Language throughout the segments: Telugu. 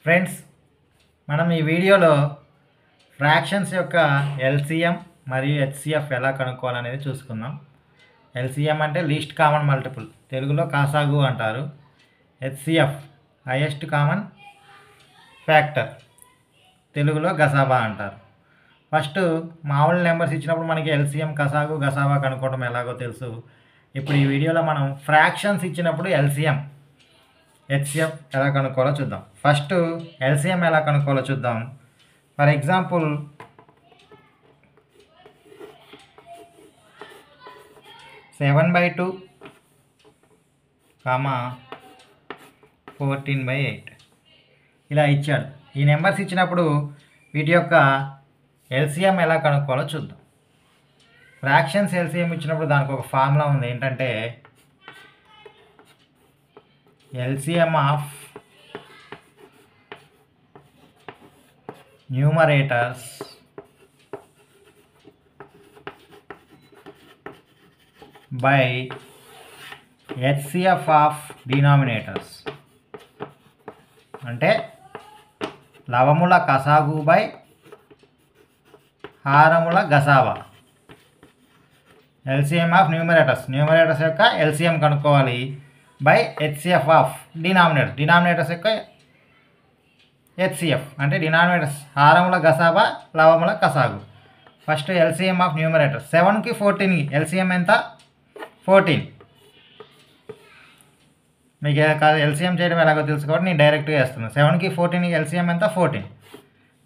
ఫ్రెండ్స్, మనం ఈ వీడియోలో ఫ్రాక్షన్స్ యొక్క ఎల్సిఎం మరియు హెచ్సిఎఫ్ ఎలా కనుక్కోవాలనేది చూసుకుందాం. ఎల్సిఎం అంటే లీస్ట్ కామన్ మల్టిపుల్, తెలుగులో కాసాగు అంటారు. హెచ్సిఎఫ్ హైయెస్ట్ కామన్ ఫ్యాక్టర్, తెలుగులో గసాబా అంటారు. ఫస్ట్ మామూలు నెంబర్స్ ఇచ్చినప్పుడు మనకి ఎల్సిఎం, కసాగు, గసాబా కనుక్కోవడం ఎలాగో తెలుసు. ఇప్పుడు ఈ వీడియోలో మనం ఫ్రాక్షన్స్ ఇచ్చినప్పుడు ఎల్సిఎం, హెచ్సిఎఫ్ ఎలా కనుక్కోవాలో చూద్దాం. ఫస్ట్ ఎల్సిఎం ఎలా కనుక్కోవాలో చూద్దాం. ఫర్ ఎగ్జాంపుల్ 7/2, 14/8 ఇలా ఇచ్చాడు. ఈ నెంబర్స్ ఇచ్చినప్పుడు వీటి యొక్క ఎల్సిఎం ఎలా కనుక్కోవాలో చూద్దాం. ఫ్రాక్షన్స్ ఎల్సిఎం ఇచ్చినప్పుడు దానికి ఒక ఫార్ములా ఉంది. ఏంటంటే LCM of numerators by HCF of denominators. అంటే లవముల కసాగు బై హారముల గసాబా. ఎల్సిఎం ఆఫ్ న్యూమరేటర్స్ యొక్క ఎల్సిఎం కనుక్కోవాలి బై హెచ్సిఎఫ్ ఆఫ్ డినామినేటర్స్ యొక్క హెచ్సిఎఫ్ అంటే డినామినేటర్స్ హారముల గసాబా, లవముల కసాగు. ఫస్ట్ ఎల్సిఎం ఆఫ్ న్యూమరేటర్స్ 7కి 14కి ఎల్సిఎం ఎంత? 14. మీకు ఎల్సిఎం చేయడం ఎలాగో తెలుసుకోవాలి, నేను డైరెక్ట్గా వేస్తున్నాను. 7కి 14కి ఎల్సిఎం ఎంత? 14.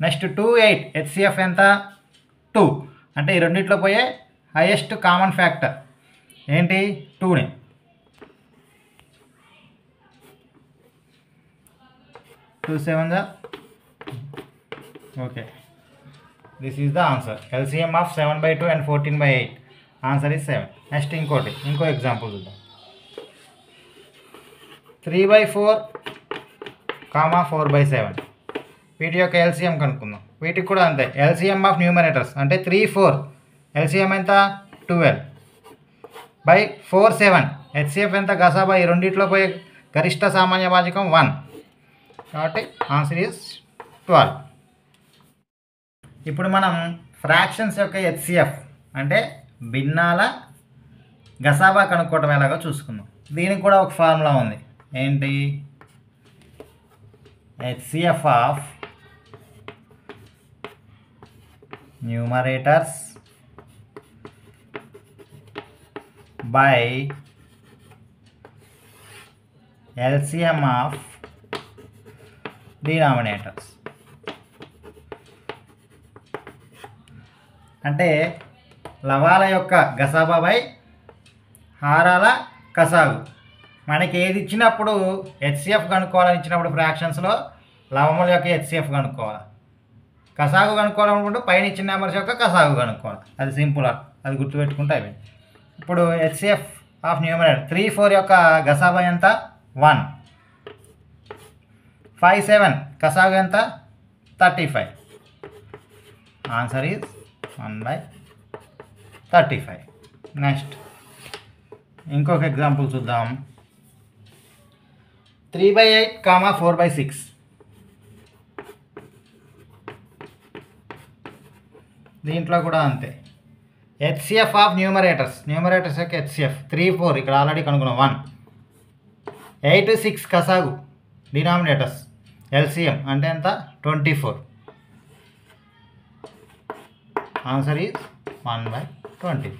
నెక్స్ట్ 2, 8 హెచ్సిఎఫ్ ఎంత? 2. అంటే ఈ రెండిట్లో పోయే హైయెస్ట్ కామన్ ఫ్యాక్టర్ ఏంటి? 2ని. 2 7 okay, this is the answer. LCM of 7/2 and 14/8. Answer is 7. Next ఇంకో ఎగ్జాంపుల్ చూద్దాం. 3/4, 4/7 వీటి యొక్క ఎల్సిఎం కనుక్కుందాం. వీటికి కూడా అంతే. ఎల్సిఎం ఆఫ్ న్యూమరేటర్స్ అంటే 3, 4 ఎల్సిఎం ఎంత? 12 బై 4, 7 హెచ్సిఎఫ్ ఎంత? గసాబా. ఈ రెండిట్లో పోయే గరిష్ట సామాన్య భాజకం 1 కాబట్టి ఆన్సర్ ఈజ్ 12. ఇప్పుడు మనం ఫ్రాక్షన్స్ యొక్క హెచ్సిఎఫ్ అంటే భిన్నాల గసాబా కనుక్కోవటం ఎలాగో చూసుకుందాం. దీనికి కూడా ఒక ఫార్ములా ఉంది. ఏంటి? HCF of numerators by LCM of denominators. అంటే లవాల యొక్క గసాబా బై హారాల కసాగు. మనకి ఏది ఇచ్చినప్పుడు హెచ్సిఎఫ్ కనుక్కోవాలని ఇచ్చినప్పుడు ఫ్రాక్షన్స్లో లవముల యొక్క హెచ్సిఎఫ్ కనుక్కోవాలి, కసాగు కనుక్కోవాలనుకుంటూ పైన ఇచ్చిన నెంబర్స్ యొక్క కసాగు కనుక్కోవాలి. అది సింపుల్, అది గుర్తుపెట్టుకుంటే అయిపోయింది. ఇప్పుడు హెచ్సిఎఫ్ ఆఫ్ న్యూమరేటర్ 3, 4 యొక్క గసాబా ఎంత? 1. 5, 7 కసాగు ఎంత? 35. Answer is 1/35. నెక్స్ట్ ఇంకొక ఎగ్జాంపుల్ చూద్దాం. 3/8, 4/6 దీంట్లో కూడా అంతే. హెచ్సిఎఫ్ ఆఫ్ న్యూమరేటర్స్ యొక్క హెచ్సిఎఫ్ 3, 4 ఇక్కడ ఆల్రెడీ కనుక్కున్నాం 1. 8, 6 కసాగు డినామినేటర్స్ ఎల్సిఎం అంటే ఎంత? 24. Answer is 1/20.